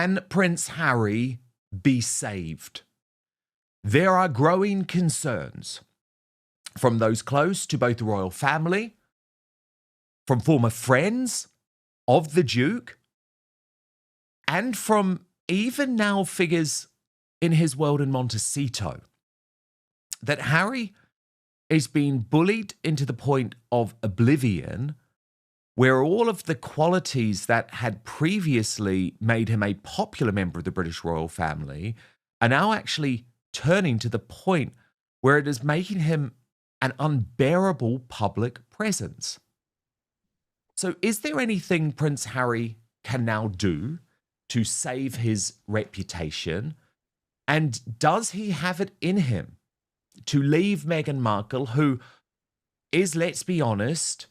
Can Prince Harry be saved? There are growing concerns from those close to both the royal family, from former friends of the Duke, and from even now figures in his world in Montecito, that Harry is being bullied into the point of oblivion, where all of the qualities that had previously made him a popular member of the British royal family are now actually turning to the point where it is making him an unbearable public presence. So is there anything Prince Harry can now do to save his reputation? And does he have it in him to leave Meghan Markle, who is, let's be honest,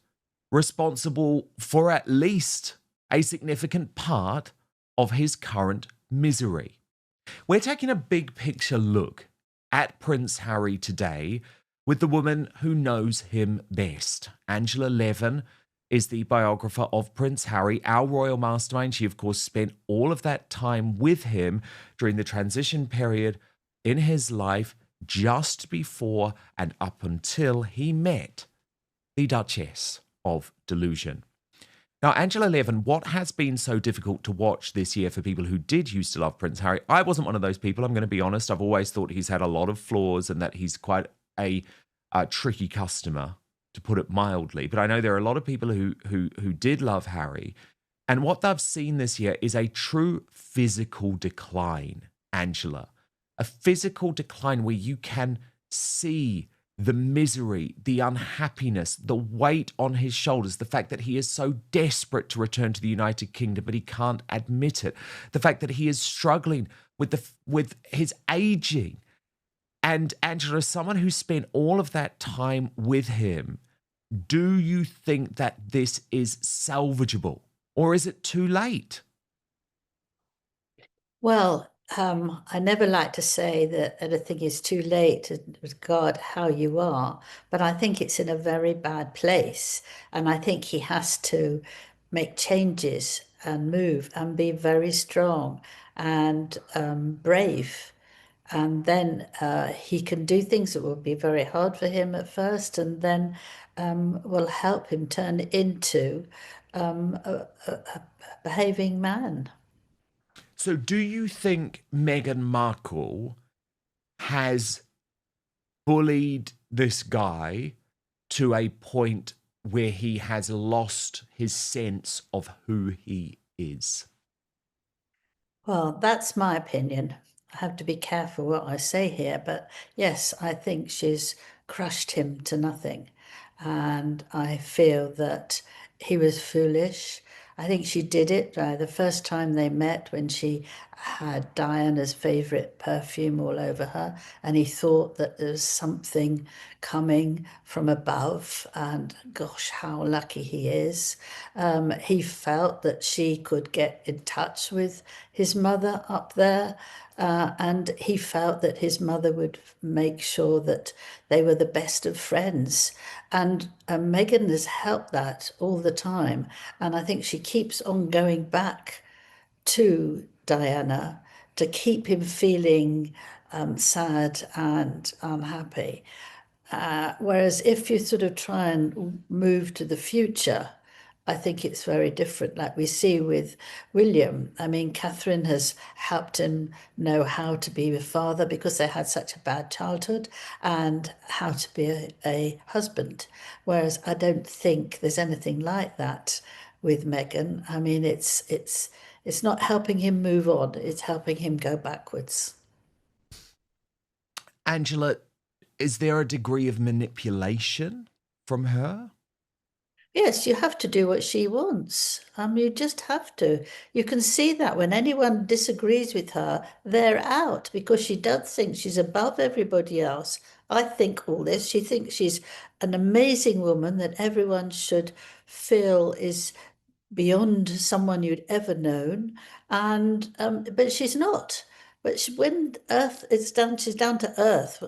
responsible for at least a significant part of his current misery? We're taking a big picture look at Prince Harry today with the woman who knows him best. Angela Levin is the biographer of Prince Harry, our royal mastermind. She, of course, spent all of that time with him during the transition period in his life just before and up until he met the Duchess of Delusion. Now, Angela Levin, what has been so difficult to watch this year for people who did used to love Prince Harry? I wasn't one of those people, I'm going to be honest. I've always thought he's had a lot of flaws and that he's quite a tricky customer, to put it mildly. But I know there are a lot of people who did love Harry. And what they've seen this year is a true physical decline, Angela. A physical decline where you can see the misery, the unhappiness, the weight on his shoulders, the fact that he is so desperate to return to the United Kingdom, but he can't admit it. The fact that he is struggling with his aging. And Angela, someone who spent all of that time with him, do you think that this is salvageable, or is it too late? Well, I never like to say that anything is too late to regard how you are, but I think it's in a very bad place. And I think he has to make changes and move and be very strong and brave. And then he can do things that will be very hard for him at first, and then will help him turn into a behaving man. So do you think Meghan Markle has bullied this guy to a point where he has lost his sense of who he is? Well, that's my opinion. I have to be careful what I say here, but yes, I think she's crushed him to nothing. And I feel that he was foolish. I think she did it the first time they met when she had Diana's favorite perfume all over her, and he thought that there was something coming from above, and gosh, how lucky he is. He felt that she could get in touch with his mother up there, and he felt that his mother would make sure that they were the best of friends. And Meghan has helped that all the time. And I think she keeps on going back to Diana to keep him feeling sad and unhappy. Whereas if you sort of try and move to the future, I think it's very different, like we see with William. I mean, Catherine has helped him know how to be a father because they had such a bad childhood, and how to be a husband. Whereas I don't think there's anything like that with Meghan. I mean, it's not helping him move on, it's helping him go backwards. Angela, is there a degree of manipulation from her? Yes, you have to do what she wants. You just have to. You can see that when anyone disagrees with her, they're out because she does think she's above everybody else. I think all this. She thinks she's an amazing woman that everyone should feel is beyond someone you'd ever known, and but she's not. But when Earth is down, she's down to earth,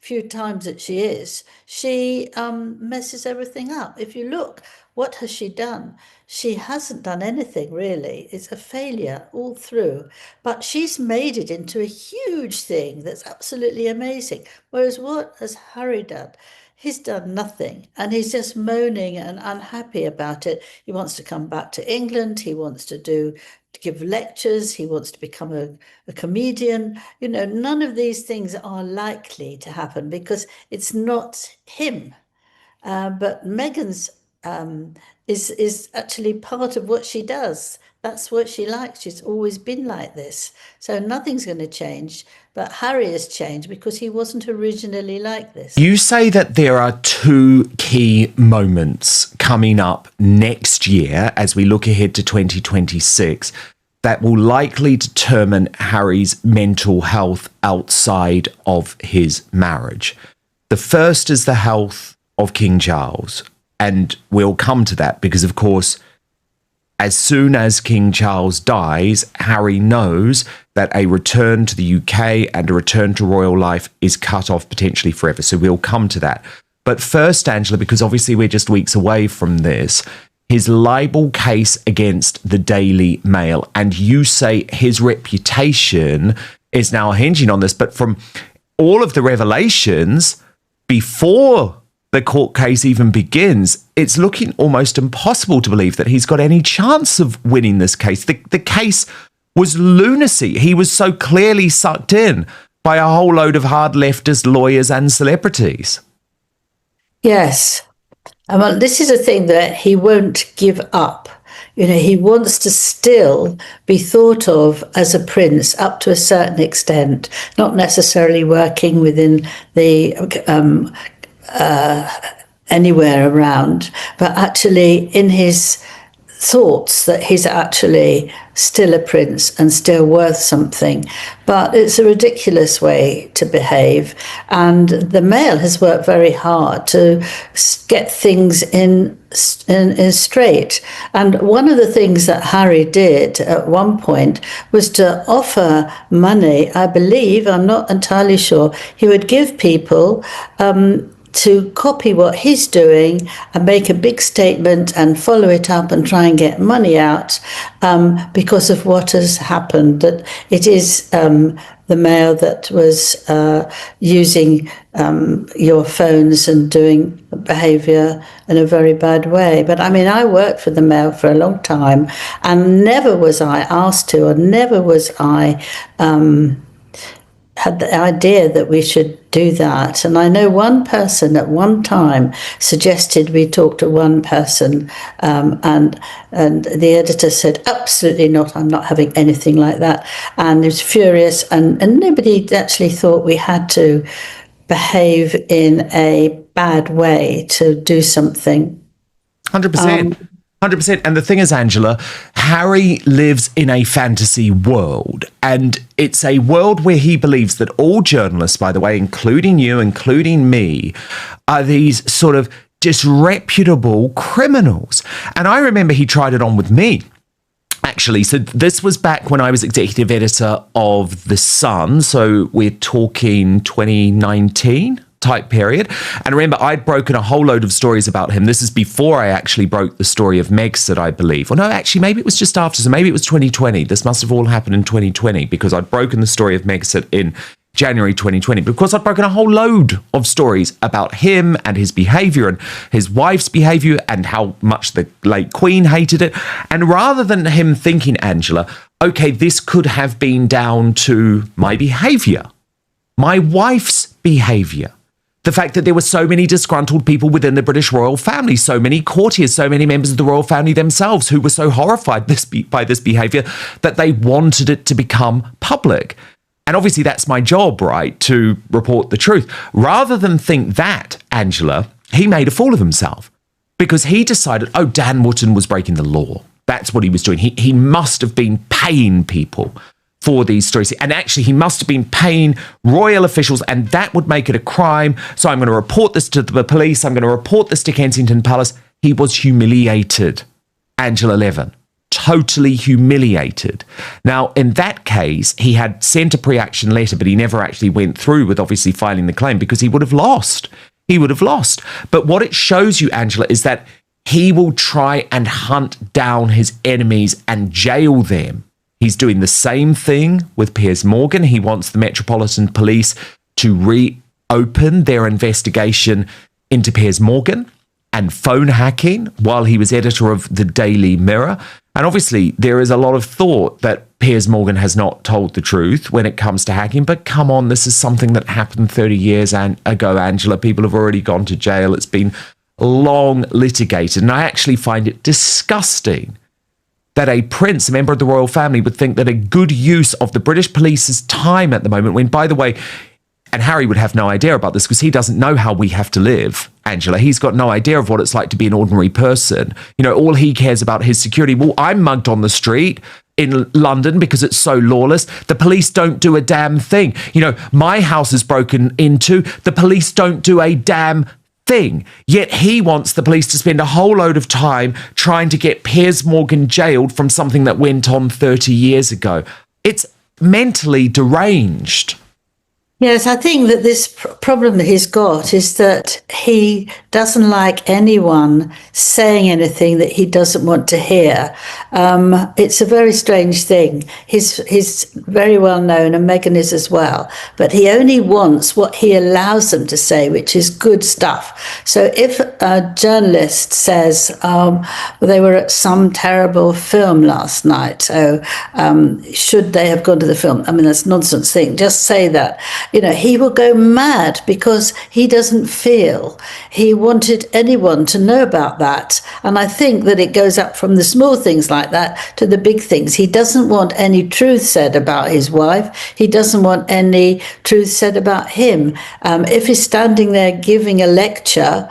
few times that she is, she messes everything up. If you look, what has she done? She hasn't done anything really. It's a failure all through. But she's made it into a huge thing that's absolutely amazing. Whereas what has Harry done? He's done nothing, and he's just moaning and unhappy about it. He wants to come back to England. He wants to give lectures. He wants to become a comedian. You know, none of these things are likely to happen because it's not him. But Meghan's is actually part of what she does. That's what she likes. She's always been like this. So nothing's going to change. But Harry has changed because he wasn't originally like this. You say that there are two key moments coming up next year as we look ahead to 2026 that will likely determine Harry's mental health outside of his marriage. The first is the health of King Charles. And we'll come to that because, of course, as soon as King Charles dies, Harry knows that a return to the UK and a return to royal life is cut off potentially forever. So we'll come to that. But first, Angela, because obviously we're just weeks away from this, his libel case against the Daily Mail. And you say his reputation is now hinging on this. But from all of the revelations before the court case even begins, it's looking almost impossible to believe that he's got any chance of winning this case. The case was lunacy. He was so clearly sucked in by a whole load of hard leftist lawyers and celebrities. Yes. Well, this is a thing that he won't give up. You know, he wants to still be thought of as a prince up to a certain extent, not necessarily working within the anywhere around, but actually in his thoughts that he's actually still a prince and still worth something. But it's a ridiculous way to behave, and the Mail has worked very hard to get things in straight. And one of the things that Harry did at one point was to offer money, I believe, I'm not entirely sure, he would give people to copy what he's doing and make a big statement and follow it up and try and get money out because of what has happened. That it is the Mail that was using your phones and doing behaviour in a very bad way. But I mean, I worked for the Mail for a long time, and never was I asked to, or never was I had the idea that we should do that. And I know one person at one time suggested we talk to one person, and the editor said, absolutely not, I'm not having anything like that. And he was furious, and nobody actually thought we had to behave in a bad way to do something. 100%. 100%. And the thing is, Angela, Harry lives in a fantasy world, and it's a world where he believes that all journalists, by the way, including you, including me, are these sort of disreputable criminals. And I remember he tried it on with me. Actually, so this was back when I was executive editor of The Sun. So we're talking 2019 type period. And remember, I'd broken a whole load of stories about him. This is before I actually broke the story of Megxit, I believe. Or no, actually, maybe it was just after. So maybe it was 2020. This must have all happened in 2020 because I'd broken the story of Megxit in January 2020, because I'd broken a whole load of stories about him and his behaviour and his wife's behaviour and how much the late Queen hated it. And rather than him thinking, Angela, okay, this could have been down to my behaviour, my wife's behaviour, the fact that there were so many disgruntled people within the British royal family, so many courtiers, so many members of the royal family themselves who were so horrified by this behaviour that they wanted it to become public. And obviously that's my job, right, to report the truth. Rather than think that, Angela, he made a fool of himself because he decided, oh, Dan Wootton was breaking the law. That's what he was doing. He must have been paying people for these stories. And actually, he must have been paying royal officials, and that would make it a crime. So I'm going to report this to the police. I'm going to report this to Kensington Palace. He was humiliated, Angela Levin. totally humiliated. Now, in that case, he had sent a pre-action letter, but he never actually went through with obviously filing the claim because he would have lost. He would have lost. But what it shows you, Angela, is that he will try and hunt down his enemies and jail them. He's doing the same thing with Piers Morgan. He wants the Metropolitan Police to reopen their investigation into Piers Morgan and phone hacking while he was editor of the Daily Mirror. And obviously, there is a lot of thought that Piers Morgan has not told the truth when it comes to hacking. But come on, this is something that happened 30 years ago, Angela. People have already gone to jail. It's been long litigated. And I actually find it disgusting that a prince, a member of the royal family, would think that a good use of the British police's time at the moment, when, by the way, and Harry would have no idea about this because he doesn't know how we have to live, Angela. He's got no idea of what it's like to be an ordinary person. You know, all he cares about his security. Well, I'm mugged on the street in London because it's so lawless. The police don't do a damn thing. You know, my house is broken into. The police don't do a damn thing. Yet he wants the police to spend a whole load of time trying to get Piers Morgan jailed from something that went on 30 years ago. It's mentally deranged. Yes, I think that this problem that he's got is that he doesn't like anyone saying anything that he doesn't want to hear. It's a very strange thing. He's very well known, and Meghan is as well, but he only wants what he allows them to say, which is good stuff. So if a journalist says, they were at some terrible film last night, so should they have gone to the film? I mean, that's a nonsense thing. Just say that. You know, he will go mad because he doesn't feel he wanted anyone to know about that. And I think that it goes up from the small things like that to the big things. He doesn't want any truth said about his wife. He doesn't want any truth said about him. If he's standing there giving a lecture,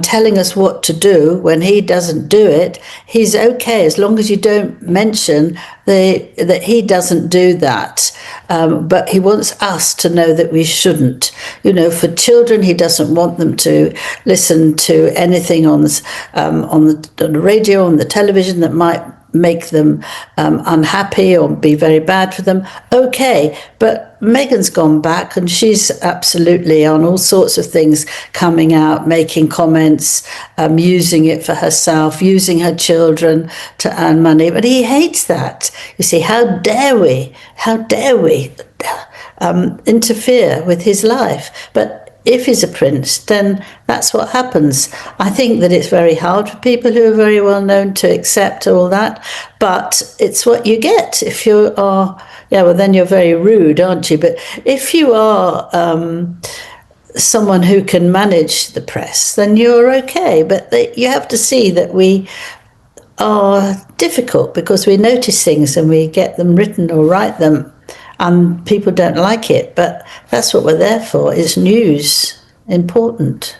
telling us what to do when he doesn't do it, he's okay as long as you don't mention that he doesn't do that. But he wants us to know that we shouldn't. You know, for children, he doesn't want them to listen to anything on the radio, on the television that might make them unhappy or be very bad for them. Okay, but Meghan's gone back and she's absolutely on all sorts of things, coming out, making comments, using it for herself, using her children to earn money. But he hates that. You see, how dare we interfere with his life? But if he's a prince, then that's what happens. I think that it's very hard for people who are very well known to accept all that, but it's what you get. If you are, then you're very rude, aren't you? But if you are someone who can manage the press, then you're okay. But you have to see that we are difficult because we notice things and we get them written or write them, and people don't like it, but that's what we're there for, is news, important.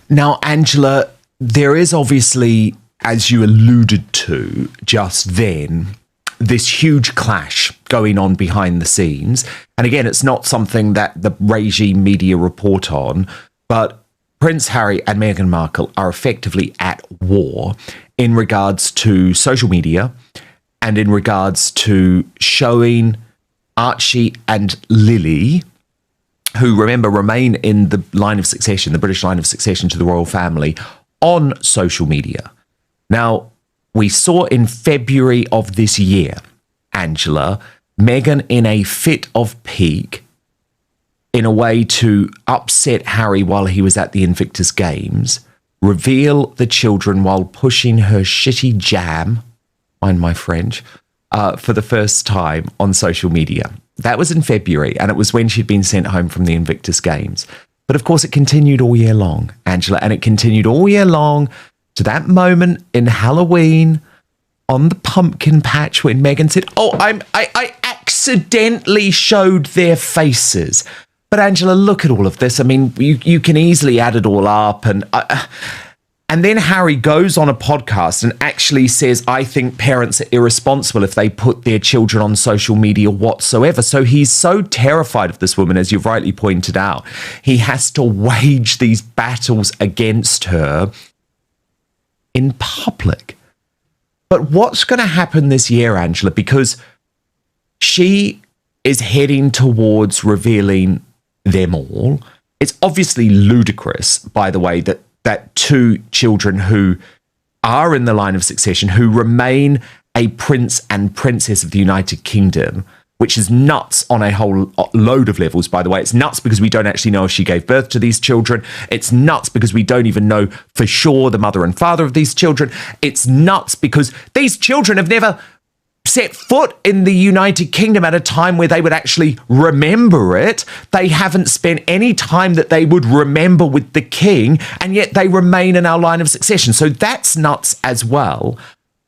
Now, Angela, there is obviously, as you alluded to just then, this huge clash going on behind the scenes. And again, it's not something that the regime media report on, but Prince Harry and Meghan Markle are effectively at war in regards to social media and in regards to showing Archie and Lily, who, remember, remain in the line of succession, the British line of succession to the royal family, on social media. Now, we saw in February of this year, Angela, Meghan in a fit of pique, in a way to upset Harry while he was at the Invictus Games, reveal the children while pushing her shitty jam, mind my French, for the first time on social media. That was in February, and it was when she'd been sent home from the Invictus Games. But of course, it continued all year long, Angela, and it continued all year long to that moment in Halloween on the pumpkin patch when Meghan said, I accidentally showed their faces. But Angela, look at all of this. I mean, you can easily add it all up, and then Harry goes on a podcast and actually says, I think parents are irresponsible if they put their children on social media whatsoever. So he's so terrified of this woman, as you've rightly pointed out. He has to wage these battles against her in public. But what's going to happen this year, Angela? Because she is heading towards revealing them all. It's obviously ludicrous, by the way, that two children who are in the line of succession, who remain a prince and princess of the United Kingdom, which is nuts on a whole load of levels, by the way. It's nuts because we don't actually know if she gave birth to these children. It's nuts because we don't even know for sure the mother and father of these children. It's nuts because these children have never set foot in the United Kingdom at a time where they would actually remember it. They haven't spent any time that they would remember with the king, and yet they remain in our line of succession. So that's nuts as well.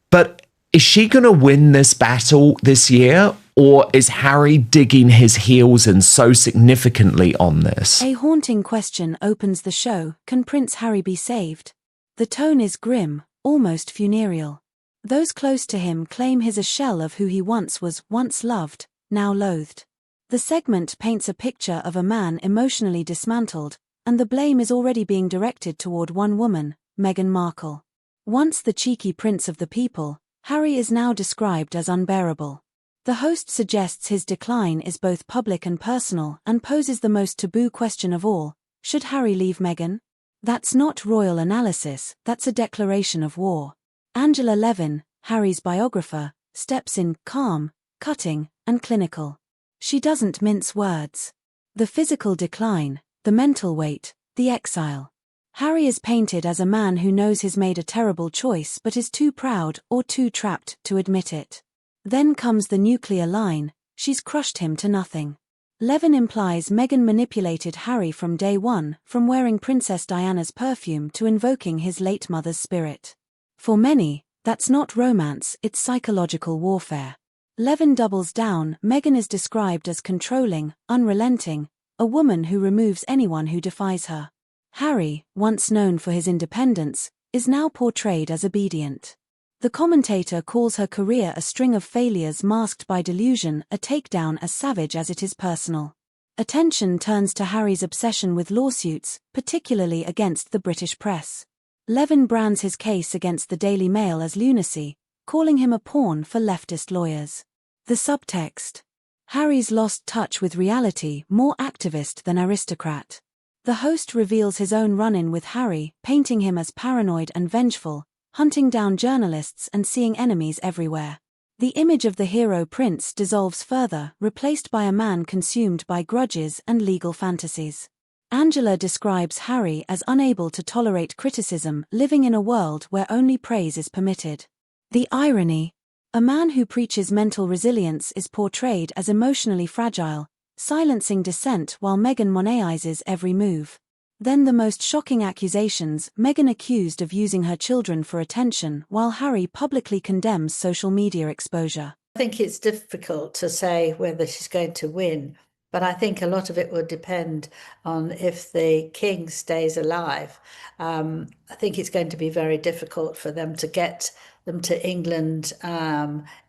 But is she going to win this battle this year, or is Harry digging his heels in so significantly on this? A haunting question opens the show. Can Prince Harry be saved? The tone is grim, almost funereal. Those close to him claim he's a shell of who he once was, once loved, now loathed. The segment paints a picture of a man emotionally dismantled, and the blame is already being directed toward one woman, Meghan Markle. Once the cheeky prince of the people, Harry is now described as unbearable. The host suggests his decline is both public and personal and poses the most taboo question of all: should Harry leave Meghan? That's not royal analysis, that's a declaration of war. Angela Levin, Harry's biographer, steps in, calm, cutting, and clinical. She doesn't mince words. The physical decline, the mental weight, the exile. Harry is painted as a man who knows he's made a terrible choice but is too proud or too trapped to admit it. Then comes the nuclear line: she's crushed him to nothing. Levin implies Meghan manipulated Harry from day one, from wearing Princess Diana's perfume to invoking his late mother's spirit. For many, that's not romance, it's psychological warfare. Levin doubles down. Meghan is described as controlling, unrelenting, a woman who removes anyone who defies her. Harry, once known for his independence, is now portrayed as obedient. The commentator calls her career a string of failures masked by delusion, a takedown as savage as it is personal. Attention turns to Harry's obsession with lawsuits, particularly against the British press. Levin brands his case against the Daily Mail as lunacy, calling him a pawn for leftist lawyers. The subtext: Harry's lost touch with reality, more activist than aristocrat. The host reveals his own run-in with Harry, painting him as paranoid and vengeful, hunting down journalists and seeing enemies everywhere. The image of the hero prince dissolves further, replaced by a man consumed by grudges and legal fantasies. Angela describes Harry as unable to tolerate criticism, living in a world where only praise is permitted. The irony: a man who preaches mental resilience is portrayed as emotionally fragile, silencing dissent while Meghan monaizes every move. Then the most shocking accusations: Meghan accused of using her children for attention, while Harry publicly condemns social media exposure. I think it's difficult to say whether she's going to win, but I think a lot of it will depend on if the king stays alive. I think it's going to be very difficult for them to get them to England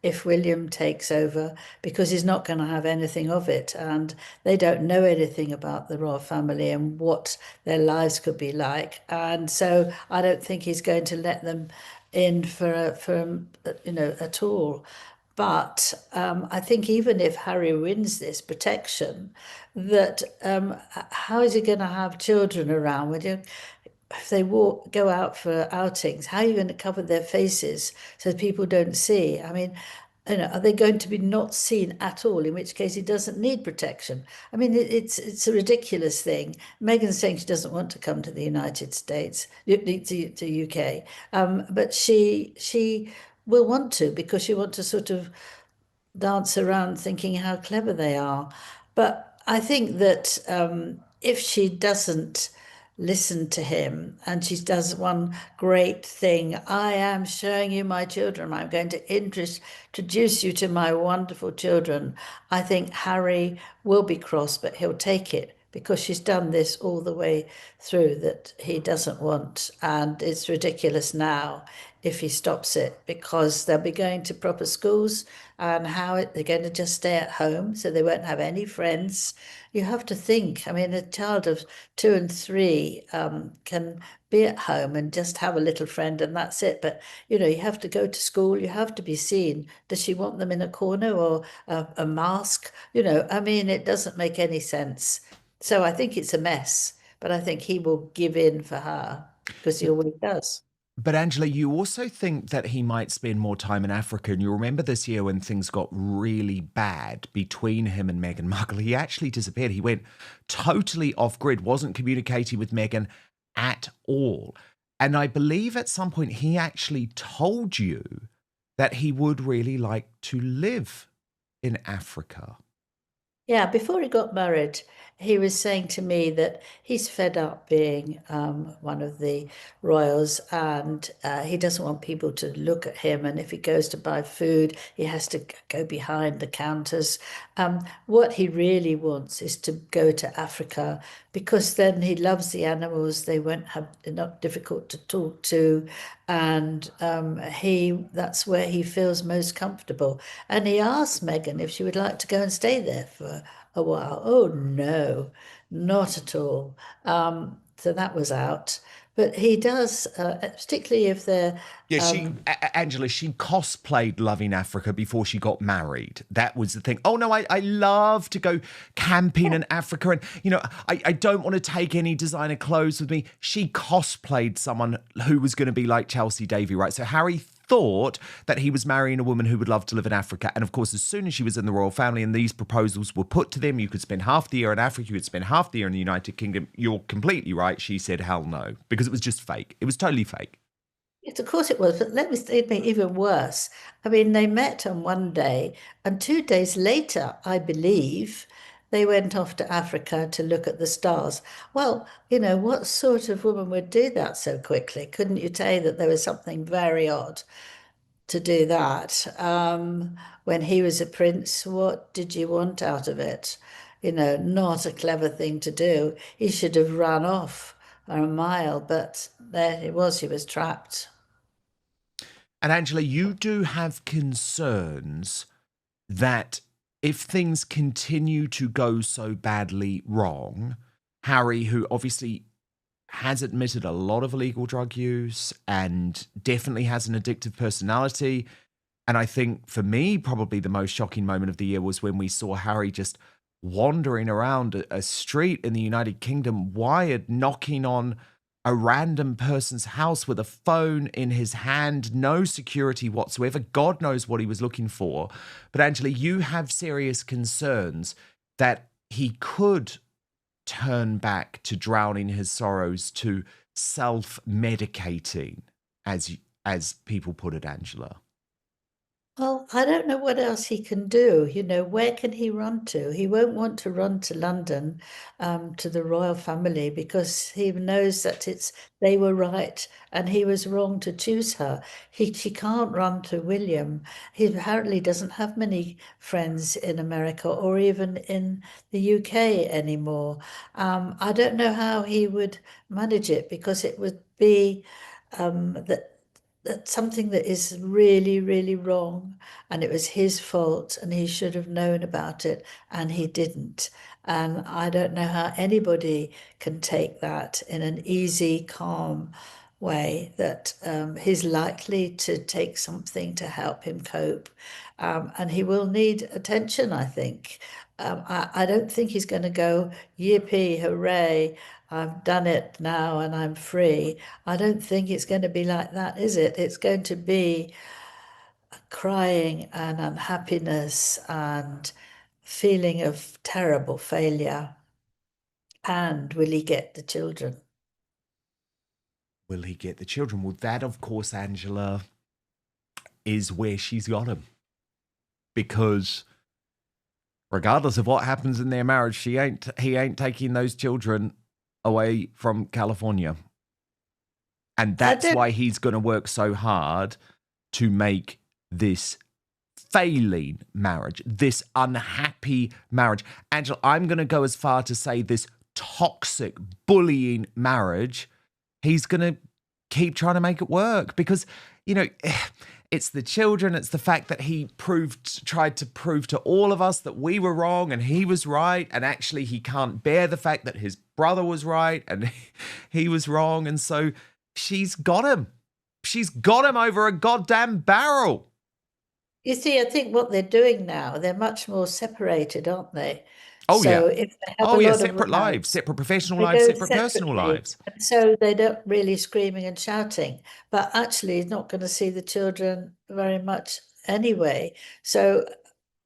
if William takes over, because he's not going to have anything of it, and they don't know anything about the royal family and what their lives could be like. And so I don't think he's going to let them in at all. But I think even if Harry wins this protection, that how is he going to have children around when if they go out for outings? How are you going to cover their faces so people don't see? I mean, are they going to be not seen at all? In which case, he doesn't need protection. I mean, it's a ridiculous thing. Meghan's saying she doesn't want to come to the United States, to UK, but she will want to, because she wants to sort of dance around thinking how clever they are. But I think that if she doesn't listen to him and she does one great thing: I am showing you my children, I'm going to introduce you to my wonderful children, I think Harry will be cross, but he'll take it because she's done this all the way through that he doesn't want. And it's ridiculous now if he stops it, because they'll be going to proper schools, and they're going to just stay at home, so they won't have any friends. You have to think, I mean, a child of 2 and 3 can be at home and just have a little friend, and that's it. But you have to go to school, you have to be seen. Does she want them in a corner or a mask? I mean, it doesn't make any sense. So I think it's a mess, but I think he will give in for her, because he always does. But Angela, you also think that he might spend more time in Africa. And you remember this year when things got really bad between him and Meghan Markle, he actually disappeared. He went totally off grid, wasn't communicating with Meghan at all. And I believe at some point he actually told you that he would really like to live in Africa. Yeah, before he got married, he was saying to me that he's fed up being one of the royals, and he doesn't want people to look at him. And if he goes to buy food, he has to go behind the counters. What he really wants is to go to Africa, because then he loves the animals. They're not difficult to talk to, and that's where he feels most comfortable. And he asked Meghan if she would like to go and stay there for a while. Oh no, not at all. So that was out. But he does, particularly if they're Yeah, Angela, she cosplayed loving Africa before she got married. That was the thing. Oh, no, I love to go camping in Africa. And, I don't want to take any designer clothes with me. She cosplayed someone who was going to be like Chelsea Davy, right? So Harry thought that he was marrying a woman who would love to live in Africa. And of course, as soon as she was in the royal family and these proposals were put to them, you could spend half the year in Africa, you could spend half the year in the United Kingdom. You're completely right. She said, hell no, because it was just fake. It was totally fake. Yes, of course it was, but let me say it even worse. I mean, they met on one day, and 2 days later, I believe, they went off to Africa to look at the stars. Well, what sort of woman would do that so quickly? Couldn't you tell that there was something very odd to do that? When he was a prince, what did you want out of it? Not a clever thing to do. He should have run off a mile, but there he was trapped. And Angela, you do have concerns that if things continue to go so badly wrong, Harry, who obviously has admitted a lot of illegal drug use and definitely has an addictive personality. And I think for me, probably the most shocking moment of the year was when we saw Harry just wandering around a street in the United Kingdom, wired, knocking on a random person's house with a phone in his hand, no security whatsoever. God knows what he was looking for. But Angela, you have serious concerns that he could turn back to drowning his sorrows, to self-medicating, as people put it, Angela. Well, I don't know what else he can do. Where can he run to? He won't want to run to London, to the royal family, because he knows that they were right and he was wrong to choose her. She can't run to William. He apparently doesn't have many friends in America or even in the UK anymore. I don't know how he would manage it, because it would be that's something that is really, really wrong, and it was his fault, and he should have known about it, and he didn't. And I don't know how anybody can take that in an easy, calm way, that he's likely to take something to help him cope. And he will need attention, I think. I don't think he's going to go, yippee, hooray, I've done it now and I'm free. I don't think it's going to be like that, is it? It's going to be crying and unhappiness and feeling of terrible failure. And will he get the children? Will he get the children? Well, that, of course, Angela, is where she's got him. Because regardless of what happens in their marriage, he ain't taking those children away from California. And that's why he's going to work so hard to make this failing marriage, this unhappy marriage. Angela, I'm going to go as far to say this toxic, bullying marriage, he's going to keep trying to make it work because, you know, it's the children. It's the fact that he tried to prove to all of us that we were wrong and he was right. And actually he can't bear the fact that his brother was right and he was wrong. And so she's got him. She's got him over a goddamn barrel. You see, I think what they're doing now, they're much more separated, aren't they? Oh, So yeah. if they have a lot Separate of lives, separate professional they lives, go separate personal separately, lives. and so they're not really screaming and shouting. But actually, he's not going to see the children very much anyway. So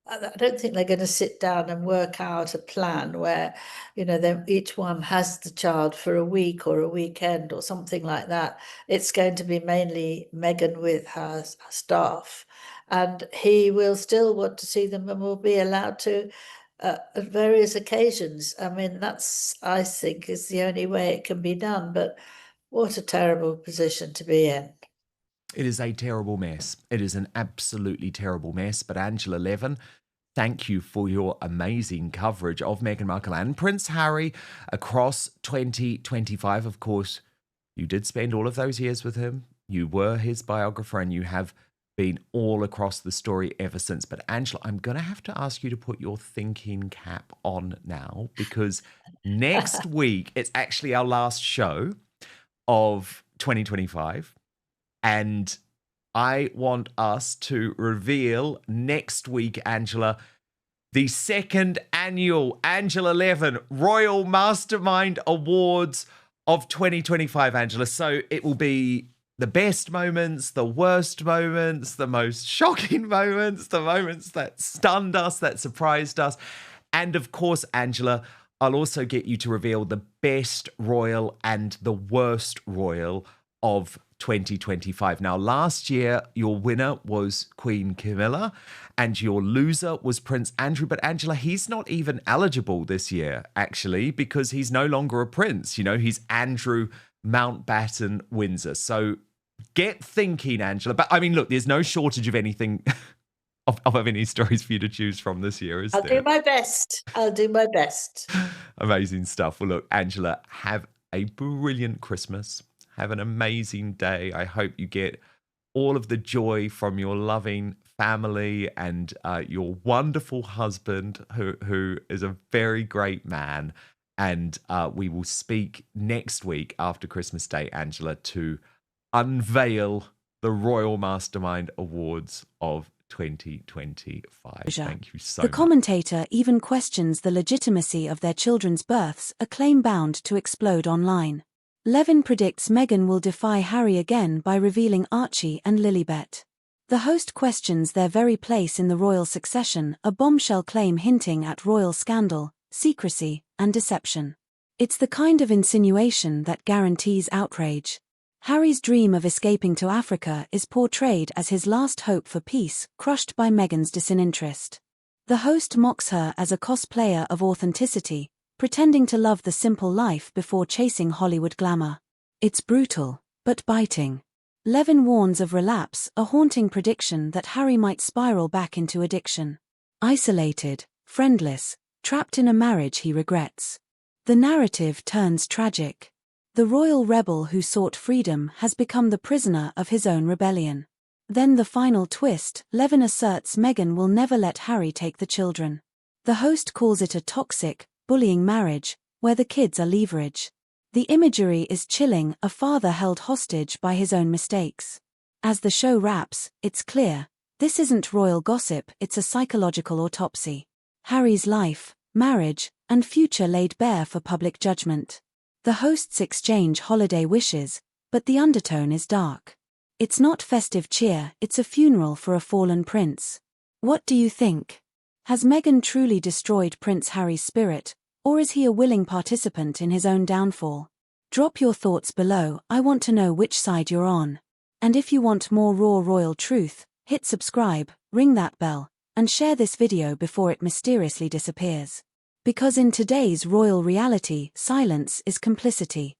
I don't think they're going to sit down and work out a plan where, you know, each one has the child for a week or a weekend or something like that. It's going to be mainly Meghan with her staff, and he will still want to see them and will be allowed to at various occasions. I mean, that's, I think, is the only way it can be done. But what a terrible position to be in. It is a terrible mess. It is an absolutely terrible mess. But Angela Levin, thank you for your amazing coverage of Meghan Markle and Prince Harry across 2025. Of course, you did spend all of those years with him. You were his biographer and you have been all across the story ever since. But Angela, I'm going to have to ask you to put your thinking cap on now because next week, it's actually our last show of 2025. And I want us to reveal next week, Angela, the second annual Angela Levin Royal Mastermind Awards of 2025, Angela. So it will be the best moments, the worst moments, the most shocking moments, the moments that stunned us, that surprised us. And of course, Angela, I'll also get you to reveal the best royal and the worst royal of 2025. Now, last year, your winner was Queen Camilla and your loser was Prince Andrew. But Angela, he's not even eligible this year, actually, because he's no longer a prince. You know, he's Andrew Mountbatten Windsor. So get thinking, Angela. But I mean, look, there's no shortage of anything of any stories for you to choose from this year, is there? I'll do my best. I'll do my best. Amazing stuff. Well, look, Angela, have a brilliant Christmas. Have an amazing day. I hope you get all of the joy from your loving family and your wonderful husband, who is a very great man. And we will speak next week after Christmas Day, Angela, to unveil the Royal Mastermind Awards of 2025. Thank you so much. The commentator even questions the legitimacy of their children's births, a claim bound to explode online. Levin predicts Meghan will defy Harry again by revealing Archie and Lilibet. The host questions their very place in the royal succession, a bombshell claim hinting at royal scandal, secrecy, and deception. It's the kind of insinuation that guarantees outrage. Harry's dream of escaping to Africa is portrayed as his last hope for peace, crushed by Meghan's disinterest. The host mocks her as a cosplayer of authenticity, pretending to love the simple life before chasing Hollywood glamour. It's brutal, but biting. Levin warns of relapse, a haunting prediction that Harry might spiral back into addiction. Isolated, friendless, trapped in a marriage he regrets. The narrative turns tragic. The royal rebel who sought freedom has become the prisoner of his own rebellion. Then the final twist, Levin asserts Meghan will never let Harry take the children. The host calls it a toxic, bullying marriage, where the kids are leverage. The imagery is chilling, a father held hostage by his own mistakes. As the show wraps, it's clear, this isn't royal gossip, it's a psychological autopsy. Harry's life, marriage, and future laid bare for public judgment. The hosts exchange holiday wishes, but the undertone is dark. It's not festive cheer, it's a funeral for a fallen prince. What do you think? Has Meghan truly destroyed Prince Harry's spirit, or is he a willing participant in his own downfall? Drop your thoughts below, I want to know which side you're on. And if you want more raw royal truth, hit subscribe, ring that bell, and share this video before it mysteriously disappears. Because in today's royal reality, silence is complicity.